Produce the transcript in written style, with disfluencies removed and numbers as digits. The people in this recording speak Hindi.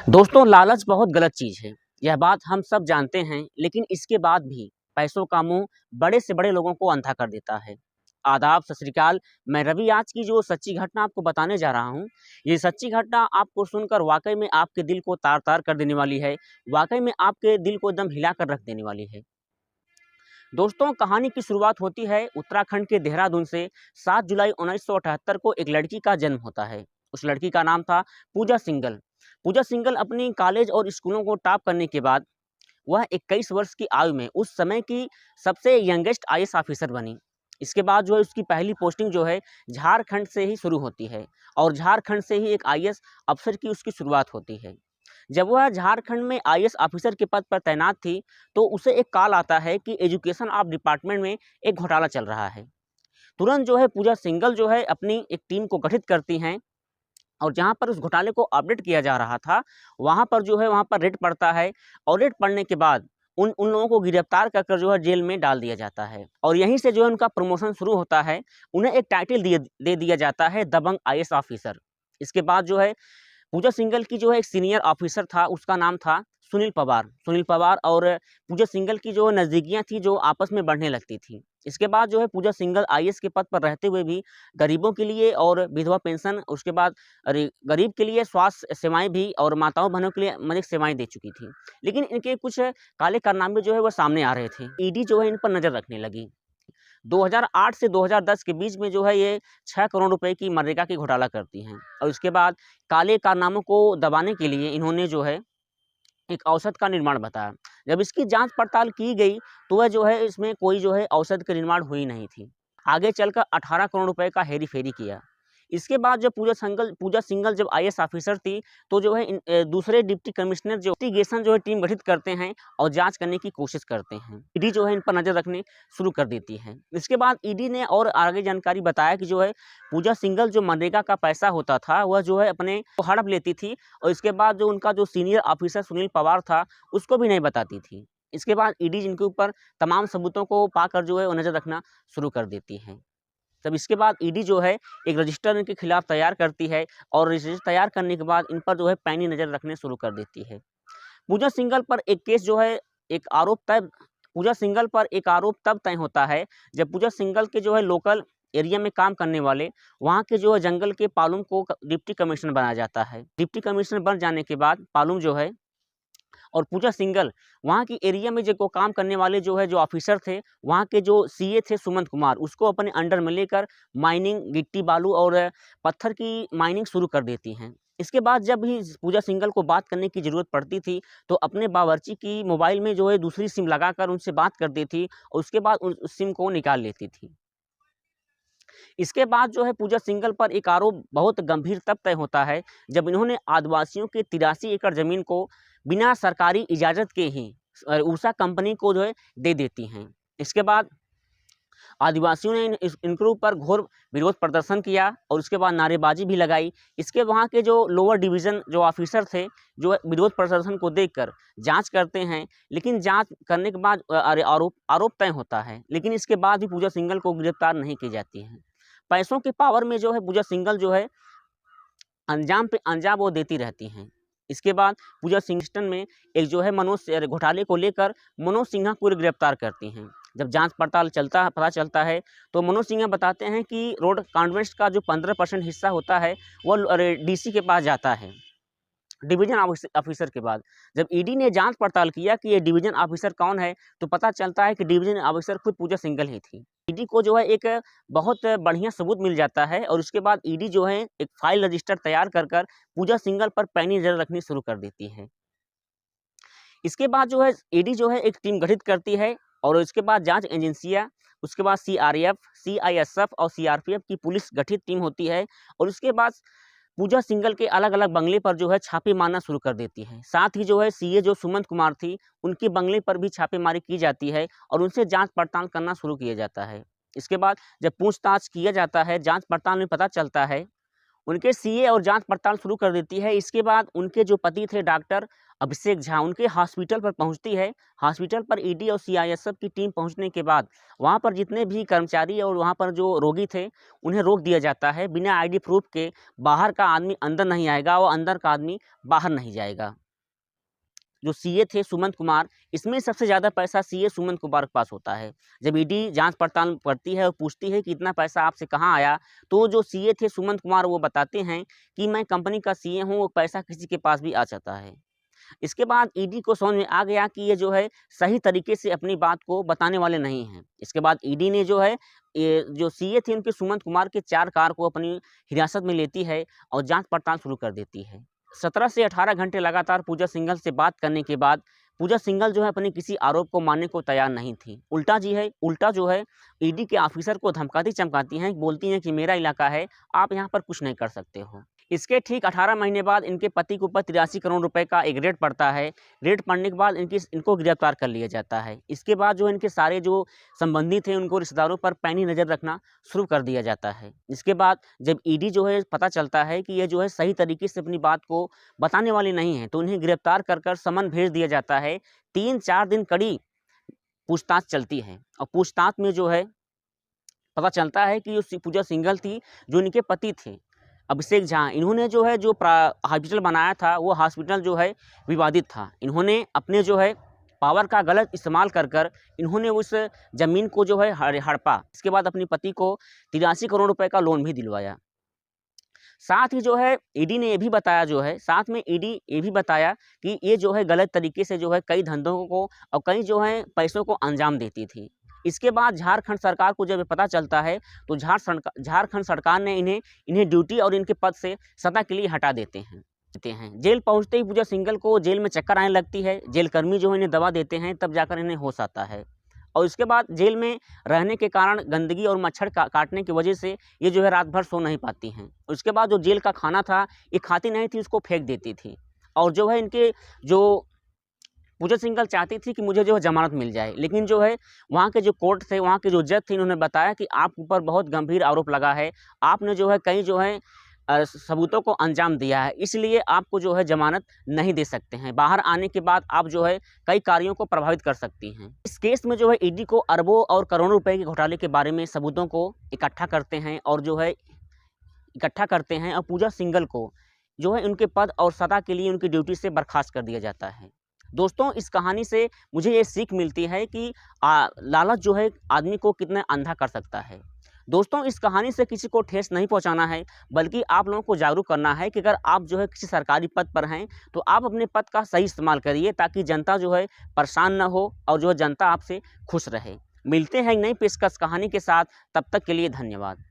दोस्तों, लालच बहुत गलत चीज़ है। यह बात हम सब जानते हैं, लेकिन इसके बाद भी पैसों का मोह बड़े से बड़े लोगों को अंधा कर देता है। आदाब, सत श्री अकाल। मैं रवि आज की जो सच्ची घटना आपको बताने जा रहा हूँ, ये सच्ची घटना आपको सुनकर वाक़ई में आपके दिल को तार-तार कर देने वाली है। वाक़ई में आपके दिल को एकदम हिला कर रख देने वाली है। दोस्तों, कहानी की शुरुआत होती है उत्तराखंड के देहरादून से। 7 जुलाई 1978 को एक लड़की का जन्म होता है। उस लड़की का नाम था पूजा सिंघल। पूजा सिंघल अपनी कॉलेज और स्कूलों को टॉप करने के बाद वह 21 वर्ष की आयु में उस समय की सबसे यंगेस्ट आईएएस ऑफिसर बनी। इसके बाद जो है उसकी पहली पोस्टिंग जो है झारखंड से ही शुरू होती है और झारखंड से ही एक आईएएस अफ़सर की उसकी शुरुआत होती है। जब वह झारखंड में आईएएस ऑफिसर के पद पर तैनात थी, तो उसे एक कॉल आता है कि एजुकेशन ऑफ डिपार्टमेंट में एक घोटाला चल रहा है। तुरंत जो है पूजा सिंघल जो है अपनी एक टीम को गठित करती हैं और जहाँ पर उस घोटाले को अपडेट किया जा रहा था, वहाँ पर जो है वहाँ पर रेड पड़ता है और रेड पड़ने के बाद उन उन लोगों को गिरफ्तार कर कर जो है जेल में डाल दिया जाता है और यहीं से जो है उनका प्रमोशन शुरू होता है। उन्हें एक टाइटल दे दिया जाता है दबंग आईएएस ऑफिसर। इसके बाद जो है पूजा सिंघल की जो है एक सीनियर ऑफिसर था, उसका नाम था सुनील पवार। सुनील पवार और पूजा सिंघल की जो नज़दीकियाँ थी, जो आपस में बढ़ने लगती थी। इसके बाद जो है पूजा सिंघल आईएएस के पद पर रहते हुए भी गरीबों के लिए और विधवा पेंशन, उसके बाद गरीब के लिए स्वास्थ्य सेवाएँ भी और माताओं-बहनों के लिए अनेक सेवाएँ दे चुकी थी। लेकिन इनके कुछ काले कारनामे जो है वो सामने आ रहे थे। ईडी जो है इन पर नज़र रखने लगी। 2008 से 2010 के बीच में जो है ये 6 करोड़ रुपए की मनरेगा की घोटाला करती हैं और उसके बाद काले कारनामों को दबाने के लिए इन्होंने जो है एक औषध का निर्माण बताया। जब इसकी जाँच पड़ताल की गई, तो वह जो है इसमें कोई जो है औषध का निर्माण हुई नहीं थी। आगे चलकर 18 करोड़ रुपए का हेरी-फेरी किया। इसके बाद जब पूजा सिंघल जब आईएएस ऑफिसर थी, तो जो है दूसरे डिप्टी कमिश्नर जो इन्वेस्टिगेशन जो है टीम गठित करते हैं और जाँच करने की कोशिश करते हैं। ईडी जो है इन पर नज़र रखने शुरू कर देती है। इसके बाद ईडी ने और आगे जानकारी बताया कि जो है पूजा सिंघल जो मनरेगा का पैसा होता था, वह जो है अपने को हड़प लेती थी और इसके बाद जो उनका जो सीनियर ऑफिसर सुनील पवार था, उसको भी नहीं बताती थी। इसके बाद ईडी जिनके ऊपर तमाम सबूतों को पाकर जो है वो नज़र रखना शुरू कर देती है। तब इसके बाद ईडी जो है एक रजिस्टर इनके खिलाफ तैयार करती है और रजिस्टर तैयार करने के बाद इन पर जो है पैनी नज़र रखने शुरू कर देती है। पूजा सिंघल पर एक केस जो है एक आरोप तब पूजा सिंघल पर एक आरोप तब तय होता है, जब पूजा सिंघल के जो है लोकल एरिया में काम करने वाले वहाँ के जो है जंगल के पालुम को डिप्टी कमिश्नर बनाया जाता है। डिप्टी कमिश्नर बन जाने के बाद पालुम जो है और पूजा सिंघल वहाँ की एरिया में जो काम करने वाले जो है जो ऑफिसर थे, वहाँ के जो सीए थे सुमंत कुमार, उसको अपने अंडर में लेकर माइनिंग, गिट्टी बालू और पत्थर की माइनिंग शुरू कर देती हैं। इसके बाद जब भी पूजा सिंघल को बात करने की ज़रूरत पड़ती थी, तो अपने बावर्ची की मोबाइल में जो है दूसरी सिम लगाकर उनसे बात करती थी और उसके बाद उस सिम को निकाल लेती थी। इसके बाद जो है पूजा सिंघल पर एक आरोप बहुत गंभीर तब तय होता है, जब इन्होंने आदिवासियों के 83 एकड़ ज़मीन को बिना सरकारी इजाज़त के ही ऊषा कंपनी को जो है दे देती हैं। इसके बाद आदिवासियों ने इनके ऊपर घोर विरोध प्रदर्शन किया और उसके बाद नारेबाजी भी लगाई। इसके वहाँ के जो लोअर डिवीज़न जो ऑफिसर थे, जो विरोध प्रदर्शन को देखकर जाँच करते हैं, लेकिन जाँच करने के बाद आरोप तय होता है, लेकिन इसके बाद भी पूजा सिंघल को गिरफ्तार नहीं की जाती है। पैसों के पावर में जो है पूजा सिंघल जो है अंजाम पे अंजाम वो देती रहती हैं। इसके बाद पूजा सिंघस्टन में एक जो है घोटाले को लेकर मनोज सिन्हा को गिरफ्तार करती हैं। जब जांच पड़ताल पता चलता है, तो मनोज सिन्हा बताते हैं कि रोड कॉन्वेंट्स का जो 15% हिस्सा होता है, वो डीसी के पास जाता है, डिवीज़न ऑफिसर के बाद। जब ईडी ने जांच पड़ताल किया कि ये डिवीज़न ऑफिसर कौन है, तो पता चलता है कि डिवीज़न ऑफिसर खुद पूजा सिंघल ही थी। ईडी को जो है एक बहुत बढ़िया सबूत मिल जाता है और उसके बाद ईडी जो है एक फाइल रजिस्टर तैयार कर पूजा सिंघल पर पैनी नज़र रखनी शुरू कर देती है। इसके बाद जो है ईडी जो है एक टीम गठित करती है और इसके बाद जाँच एजेंसियाँ, उसके बाद सीआरएफ, सीआईएसएफ और सीआरपीएफ की पुलिस गठित टीम होती है और उसके बाद पूजा सिंघल के अलग-अलग बंगले पर जो है छापे मारना शुरू कर देती है। साथ ही जो है सीए जो सुमंत कुमार थी, उनके बंगले पर भी छापेमारी की जाती है और उनसे जाँच पड़ताल करना शुरू किया जाता है। इसके बाद जब पूछताछ किया जाता है, जाँच पड़ताल में पता चलता है, उनके सीए और जाँच पड़ताल शुरू कर देती है। इसके बाद उनके जो पति थे डॉक्टर अभिषेक झा उनके हॉस्पिटल पर पहुंचती है। हॉस्पिटल पर ईडी और सीआईएसएफ की टीम पहुंचने के बाद वहां पर जितने भी कर्मचारी और वहां पर जो रोगी थे उन्हें रोक दिया जाता है। बिना आईडी प्रूफ के बाहर का आदमी अंदर नहीं आएगा और अंदर का आदमी बाहर नहीं जाएगा। जो सीए थे सुमंत कुमार, इसमें सबसे ज़्यादा पैसा सीए सुमंत कुमार के पास होता है। जब ईडी जांच पड़ताल करती है और पूछती है कि इतना पैसा आपसे कहाँ आया, तो जो सीए थे सुमंत कुमार वो बताते हैं कि मैं कंपनी का सीए हूँ, वो पैसा किसी के पास भी आ जाता है। इसके बाद ईडी को समझ में आ गया कि ये जो है सही तरीके से अपनी बात को बताने वाले नहीं हैं। इसके बाद ईडी ने जो है ये जो सीए थे उनके सुमंत कुमार के 4 कार को अपनी हिरासत में लेती है और जांच पड़ताल शुरू कर देती है। 17 से 18 घंटे लगातार पूजा सिंघल से बात करने के बाद पूजा सिंघल जो है अपने किसी आरोप को मानने को तैयार नहीं थी। उल्टा जो है ईडी के ऑफिसर को धमकाती चमकाती हैं, बोलती हैं कि मेरा इलाका है, आप यहाँ पर कुछ नहीं कर सकते हो। इसके ठीक 18 महीने बाद इनके पति के ऊपर 83 करोड़ रुपए का एक रेड पड़ता है। रेड पड़ने के बाद इनको गिरफ्तार कर लिया जाता है। इसके बाद जो इनके सारे जो संबंधी थे उनको रिश्तेदारों पर पैनी नज़र रखना शुरू कर दिया जाता है। इसके बाद जब ईडी जो है पता चलता है कि ये जो है सही तरीके से अपनी बात को बताने वाले नहीं हैं, तो उन्हें गिरफ्तार कर समन भेज दिया जाता है। 3-4 दिन कड़ी पूछताछ चलती है और पूछताछ में जो है पता चलता है कि जो पूजा सिंघल थी, जो इनके पति थे अभिषेक झा, इन्होंने जो है जो हॉस्पिटल बनाया था वो हॉस्पिटल जो है विवादित था। इन्होंने अपने जो है पावर का गलत इस्तेमाल कर इन्होंने उस ज़मीन को जो है हड़पा। इसके बाद अपने पति को 83 करोड़ रुपए का लोन भी दिलवाया। साथ ही जो है ईडी ने ये भी बताया कि ये जो है गलत तरीके से जो है कई धंधों को और कई जो है पैसों को अंजाम देती थी। इसके बाद झारखंड सरकार को जब पता चलता है तो झारखंड सरकार ने इन्हें ड्यूटी और इनके पद से सदा के लिए हटा देते हैं। जेल पहुंचते ही पूजा सिंघल को जेल में चक्कर आने लगती है। जेल कर्मी जो है इन्हें दवा देते हैं, तब जाकर इन्हें होश आता है। और इसके बाद जेल में रहने के कारण गंदगी और मच्छर काटने की वजह से ये जो है रात भर सो नहीं पाती हैं। उसके बाद जो जेल का खाना था ये खाती नहीं थी, उसको फेंक देती थी। और जो है इनके जो पूजा सिंघल चाहती थी कि मुझे जो है जमानत मिल जाए, लेकिन जो है वहाँ के जो कोर्ट थे, वहाँ के जो जज थे, इन्होंने बताया कि आप ऊपर बहुत गंभीर आरोप लगा है, आपने जो है कई जो है सबूतों को अंजाम दिया है, इसलिए आपको जो है जमानत नहीं दे सकते हैं। बाहर आने के बाद आप जो है कई कार्यों को प्रभावित कर सकती हैं। इस केस में जो है ईडी को अरबों और करोड़ों रुपए के घोटाले के बारे में सबूतों को इकट्ठा करते हैं और पूजा सिंघल को जो है उनके पद और सदा के लिए उनकी ड्यूटी से बर्खास्त कर दिया जाता है। दोस्तों, इस कहानी से मुझे ये सीख मिलती है कि लालच जो है आदमी को कितना अंधा कर सकता है। दोस्तों, इस कहानी से किसी को ठेस नहीं पहुंचाना है, बल्कि आप लोगों को जागरूक करना है कि अगर आप जो है किसी सरकारी पद पर हैं तो आप अपने पद का सही इस्तेमाल करिए, ताकि जनता जो है परेशान न हो और जो है जनता आपसे खुश रहे। मिलते हैं एक नई पेशकश कहानी के साथ, तब तक के लिए धन्यवाद।